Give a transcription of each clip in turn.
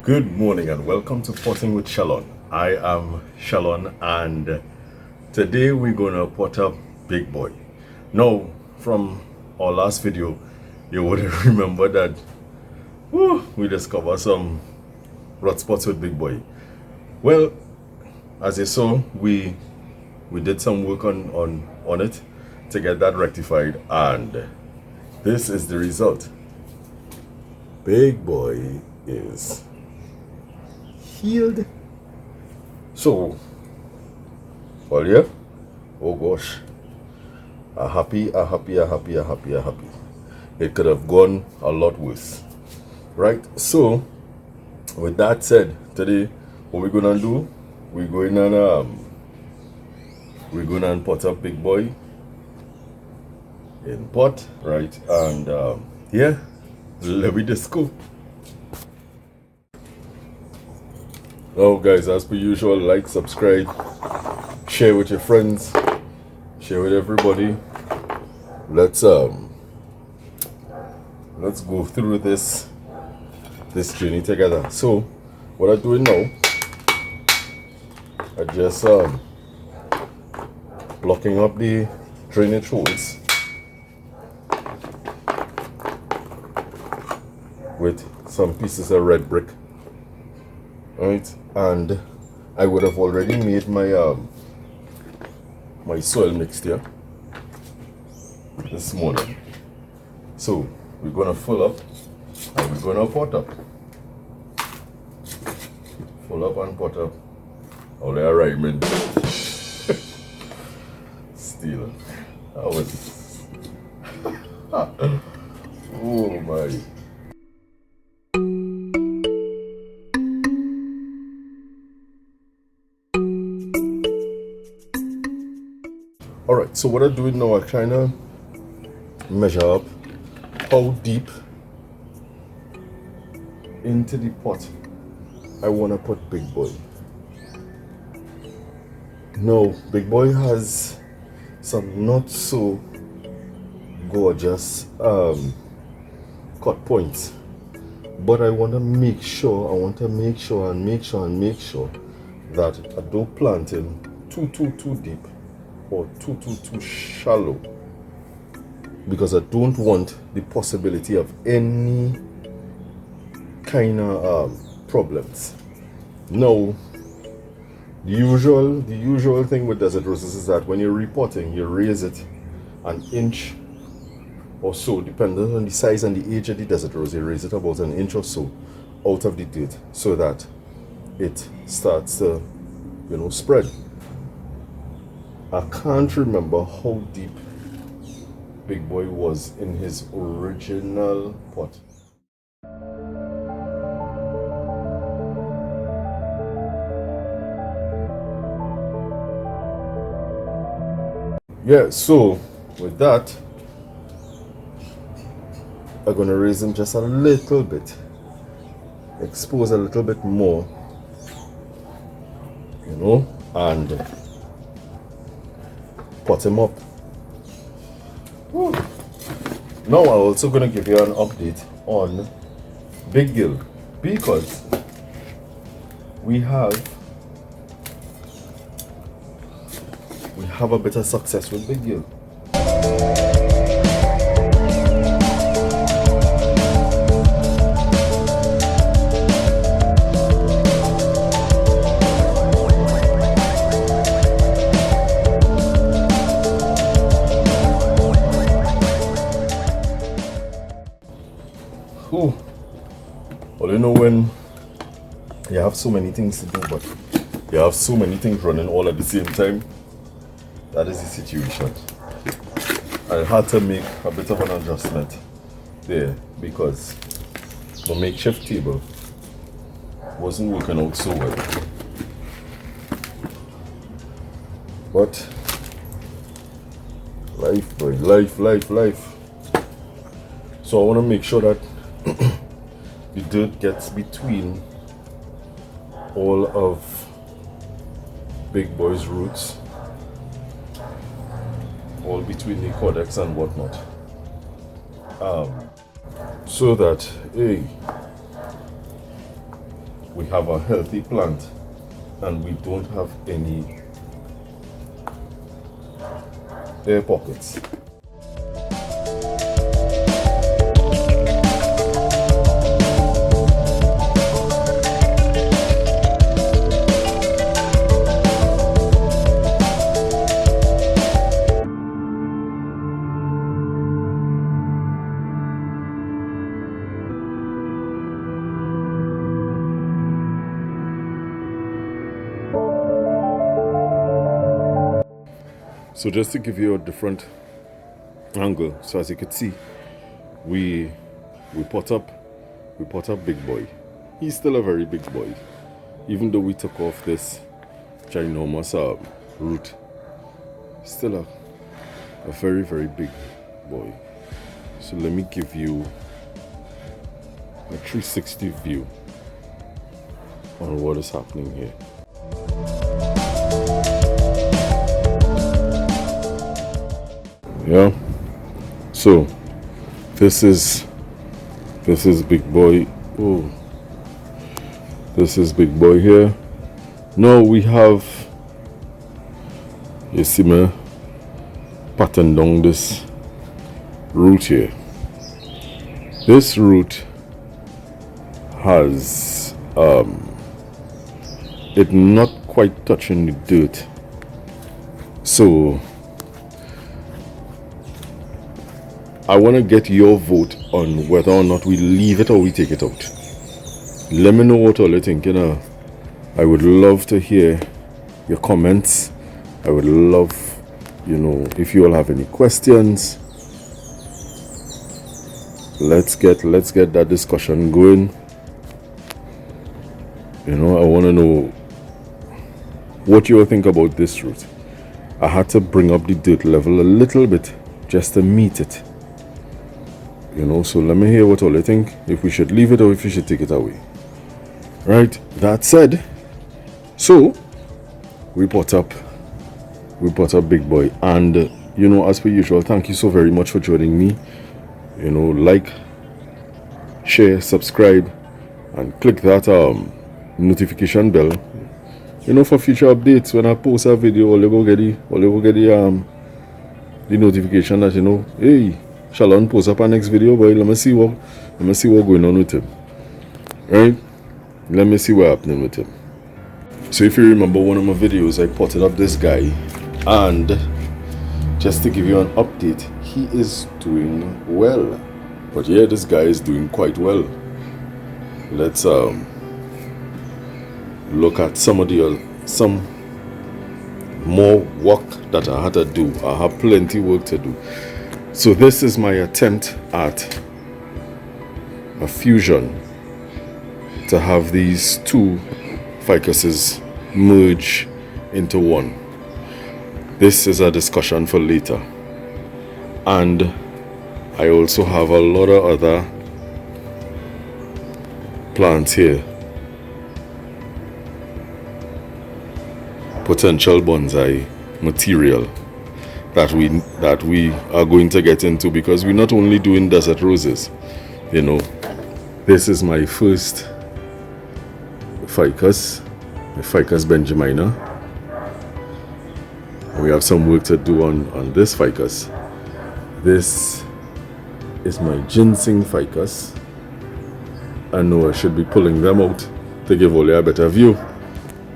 Good morning and welcome to Potting with Shellon. I am Shellon and today we're gonna pot up Big Boy. Now, from our last video, you would remember that we discovered some rot spots with Big Boy. Well, as you saw, we did some work on it to get that rectified, and this is the result. Big Boy is healed. So, well, yeah, oh gosh, a happy. It could have gone a lot worse, right? So, with that said, today, what we're gonna do, we're gonna pot up Big Boy in pot, right? And yeah, let me just go. Now, guys, as per usual, like, subscribe, share with your friends, share with everybody. Let's go through this journey together. So, what I'm doing now, I just blocking up the drainage holes with some pieces of red brick. Right, and I would have already made my my soil mixture this morning. So we're gonna fill up and we're gonna pot up. Fill up and pot up. All the rhyming. Still, that was oh my. Alright, so what I'm doing now, I'm trying to measure up how deep into the pot I want to put Big Boy. Now, Big Boy has some not so gorgeous cut points, but I want to make sure that I don't plant in too deep or too shallow, because I don't want the possibility of any kind of problems. Now, the usual thing with desert roses is that when you're repotting, you raise it an inch or so, depending on the size and the age of the desert rose. You raise it about an inch or so out of the dirt so that it starts to, spread. I can't remember how deep Big Boy was in his original pot. Yeah, so with that, I'm gonna raise him just a little bit, expose a little bit more, and pot him up. Whew. Now I'm also going to give you an update on Big Gill, because we have a bit of success with Big Gill. Well, when you have so many things to do, but you have so many things running all at the same time, that is the situation. I had to make a bit of an adjustment there because the makeshift table wasn't working out so well. But life, boy, life. So I want to make sure that the dirt gets between all of Big Boy's roots, all between the codex and whatnot, so that we have a healthy plant and we don't have any air pockets. So just to give you a different angle, so as you could see, we pot up Big Boy. He's still a very big boy, even though we took off this ginormous root. Still a very, very big boy. So let me give you a 360 view on what is happening here. Yeah, so this is Big Boy. Oh, this is Big Boy here. Now we have, you see me pattern down this root here. This root has it not quite touching the dirt, so I want to get your vote on whether or not we leave it or we take it out. Let me know what all you think. I would love to hear your comments. I would love, if you all have any questions. Let's get that discussion going. I want to know what you all think about this route. I had to bring up the dirt level a little bit just to meet it. So let me hear what all you think, if we should leave it or if we should take it away. Right, that said, so we pot up Big Boy, and as per usual, thank you so very much for joining me. Like, share, subscribe, and click that notification bell, for future updates. When I post a video, all you go get the notification that hey, Shellon post up our next video, boy. Let me see what going on with him. Right? Let me see what happening with him. So if you remember one of my videos, I potted up this guy, and just to give you an update, he is doing well. But yeah, this guy is doing quite well. Let's look at some more work that I had to do. I have plenty work to do. So this is my attempt at a fusion to have these two ficuses merge into one. This is a discussion for later. And I also have a lot of other plants here. Potential bonsai material that we are going to get into, because we're not only doing desert roses. This is my first ficus, the Ficus benjamina. We have some work to do on this ficus. This is my ginseng ficus. I know I should be pulling them out to give Olia a better view,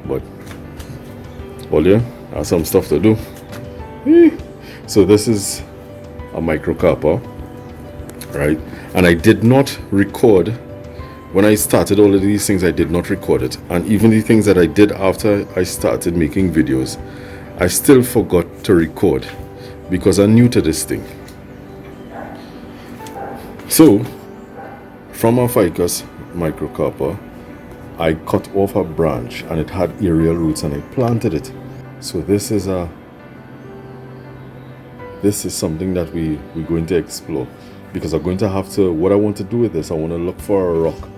but Olia has some stuff to do. So this is a microcarpa, right? And I did not record when I started all of these things. I did not record it, and even the things that I did after I started making videos, I still forgot to record because I'm new to this thing. So from a ficus microcarpa, I cut off a branch and it had aerial roots, and I planted it. So this is something that we're going to explore, because I'm going to have to, what I want to do with this, I want to look for a rock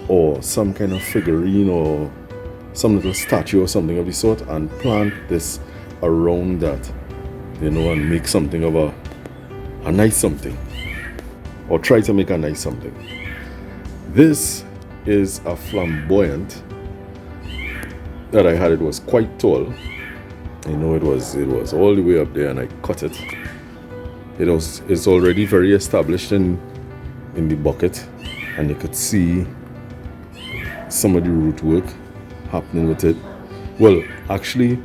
or some kind of figurine or some little statue or something of the sort, and plant this around that, and make something of a nice something, or try to make a nice something. This is a flamboyant that I had. It was quite tall. You know, it was all the way up there, and I cut it. It's already very established in the bucket, and you could see some of the root work happening with it. Well, actually,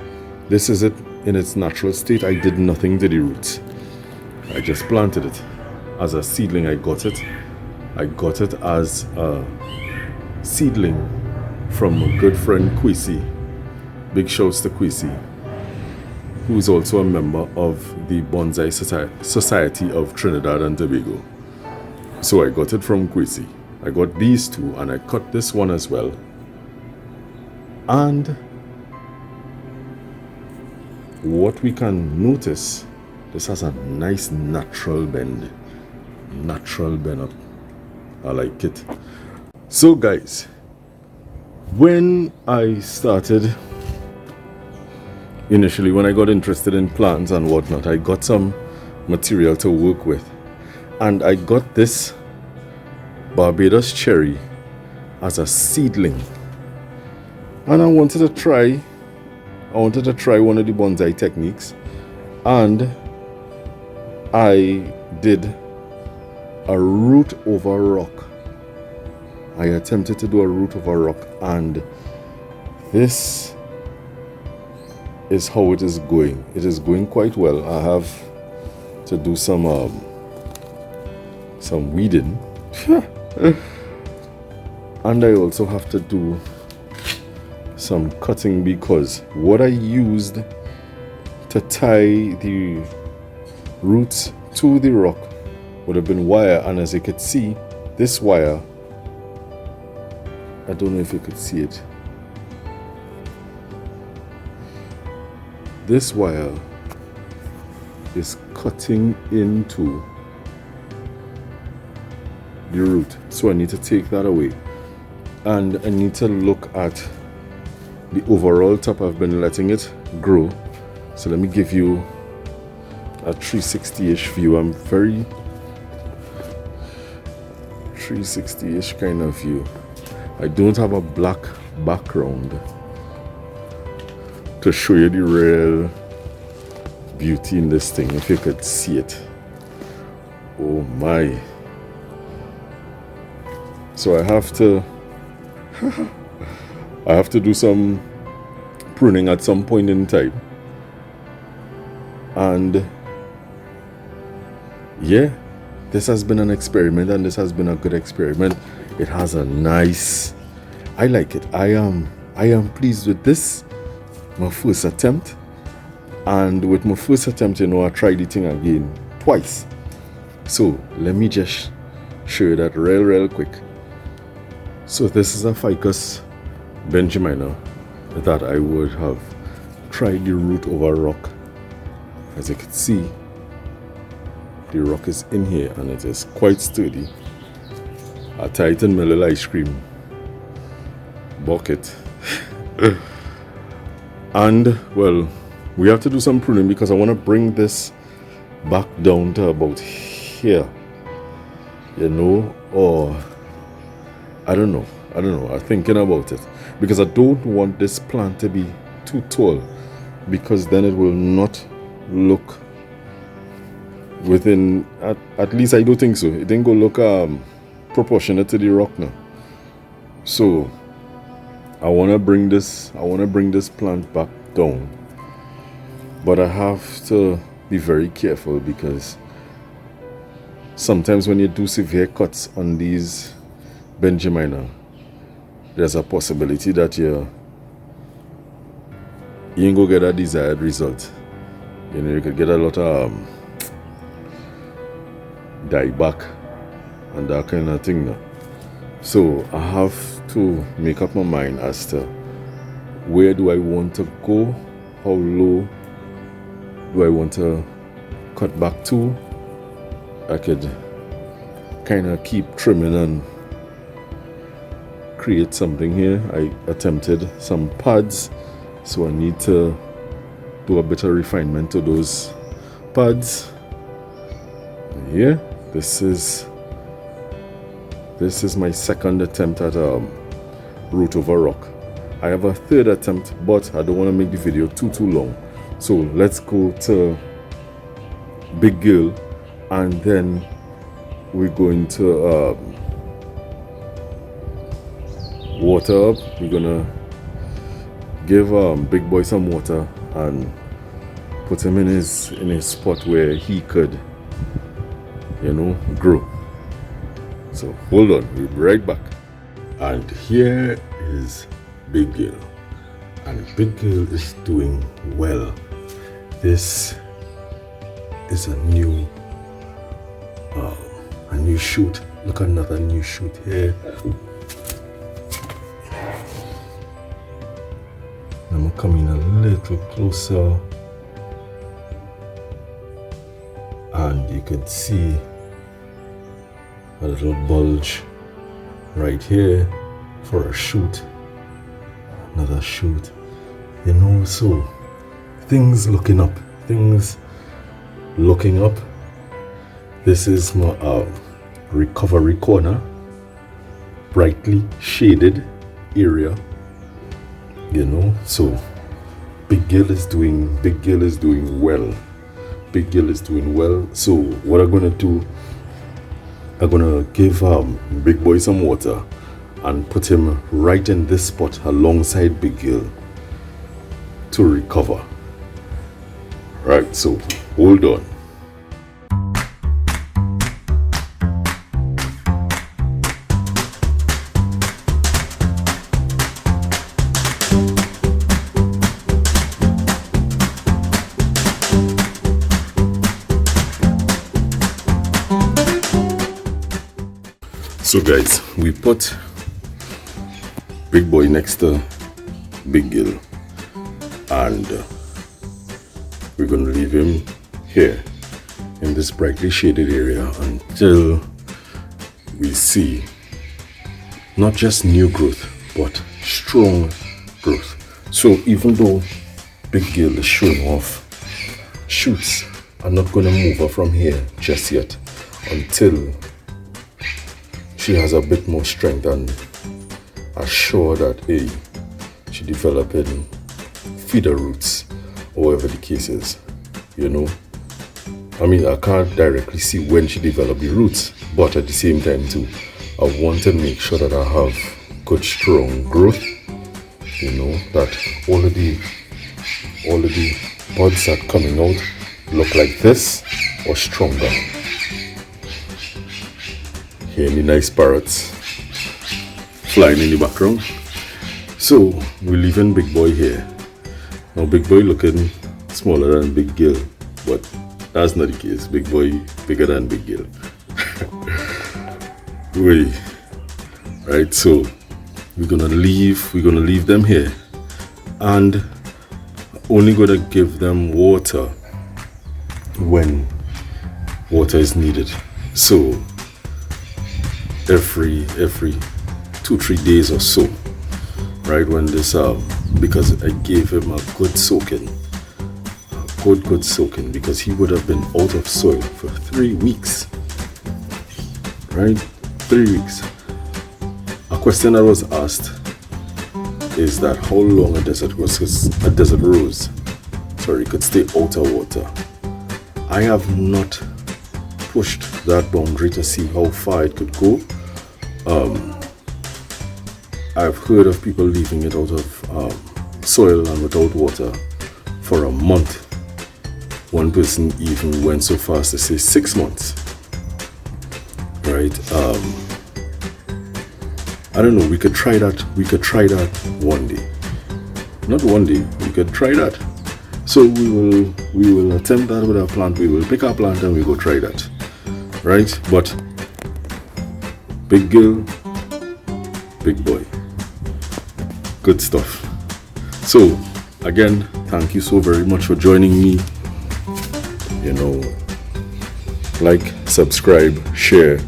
this is it in its natural state. I did nothing to the roots. I just planted it as a seedling. I got it as a seedling from a good friend, Kwesi. Big shouts to Kwesi, who is also a member of the Bonsai Society of Trinidad and Tobago. So I got it from Kwesi. I got these two, and I cut this one as well. And what we can notice, this has a nice natural bend. Natural bend up. I like it. So guys, when I started, initially when I got interested in plants and whatnot, I got some material to work with. And I got this Barbados cherry as a seedling. And I wanted to try one of the bonsai techniques. And I did a root over rock. I attempted to do a root over rock, and this is how it is going. It is going quite well. I have to do some weeding. And I also have to do some cutting, because what I used to tie the roots to the rock would have been wire, and as you could see, this wire, I don't know if you could see it, this wire is cutting into the root, so I need to take that away, and I need to look at the overall top. I've been letting it grow, so let me give you a 360-ish view. I'm very 360-ish kind of view. I don't have a black background to show you the real beauty in this thing. If you could see it, oh my. So I have to do some pruning at some point in time. And yeah, this has been an experiment, and this has been a good experiment. It has a nice, I like it. I am pleased with this, my first attempt. And with my first attempt, you know, I tried the thing again twice. So let me just show you that real quick. So this is a ficus benjamina that I would have tried the root over rock. As you can see, the rock is in here, and it is quite sturdy. A Titan Miller ice cream bucket. And well, we have to do some pruning, because I want to bring this back down to about here, you know, or I don't know. I'm thinking about it, because I don't want this plant to be too tall, because then it will not look within, at least I don't think so. It didn't go look proportionate to the rock now. So I want to bring this plant back down, but I have to be very careful, because sometimes when you do severe cuts on these benjamina, there's a possibility that you ain't go get a desired result. You know, you could get a lot of dieback and that kind of thing now. So I have to make up my mind as to where do I want to go, how low do I want to cut back to. I could kind of keep trimming and create something here. I attempted some pads, so I need to do a bit of refinement to those pads. Yeah, this is This is my second attempt at root over rock. I have a third attempt, but I don't want to make the video too long. So let's go to Big Girl, and then we're going to water up. We're gonna give Big Boy some water and put him in his spot where he could, you know, grow. So hold on, we'll be right back. And here is Big Girl, and Big Girl is doing well. This is a new shoot. Look, another new shoot here. I'm coming a little closer, and you can see a little bulge right here for a shoot. Another shoot, you know. So things looking up. This is my recovery corner, brightly shaded area, you know. So Big Girl is doing well. Big Girl is doing well. So what I'm gonna do, I'm gonna give Big Boy some water and put him right in this spot alongside Big Girl to recover. Right, so hold on. So guys, we put Big Boy next to Big Girl, and we're going to leave him here in this brightly shaded area until we see not just new growth but strong growth. So even though Big Girl is showing off shoots, I'm not going to move her from here just yet until she has a bit more strength and are sure that she developing feeder roots or whatever the case is, you know. I mean, I can't directly see when she developed the roots, but at the same time too, I want to make sure that I have good strong growth, you know, that all of the buds that are coming out look like this or stronger. Hear any nice parrots flying in the background. So we're leaving Big Boy here. Now Big Boy looking smaller than Big Girl, but that's not the case. Big Boy bigger than Big Girl. Right, so we're gonna leave them here, and only gonna give them water when water is needed. So every 2-3 days or so, right, when this because I gave him a good soaking, good soaking, because he would have been out of soil for 3 weeks, right? 3 weeks. A question that was asked is that how long a desert rose could stay out of water. I have not pushed that boundary to see how far it could go. I've heard of people leaving it out of soil and without water for a month. One person even went so far as to say 6 months. Right? I don't know. We could try that. One day. Not one day. We could try that. So we will attempt that with our plant. We will pick our plant and we go try that. Right? But Big Girl, Big Boy, good stuff. So again, thank you so very much for joining me. You know, like, subscribe, share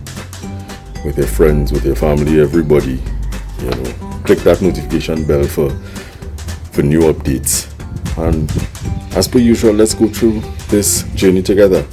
with your friends, with your family, everybody. You know, click that notification bell for new updates. And as per usual, let's go through this journey together.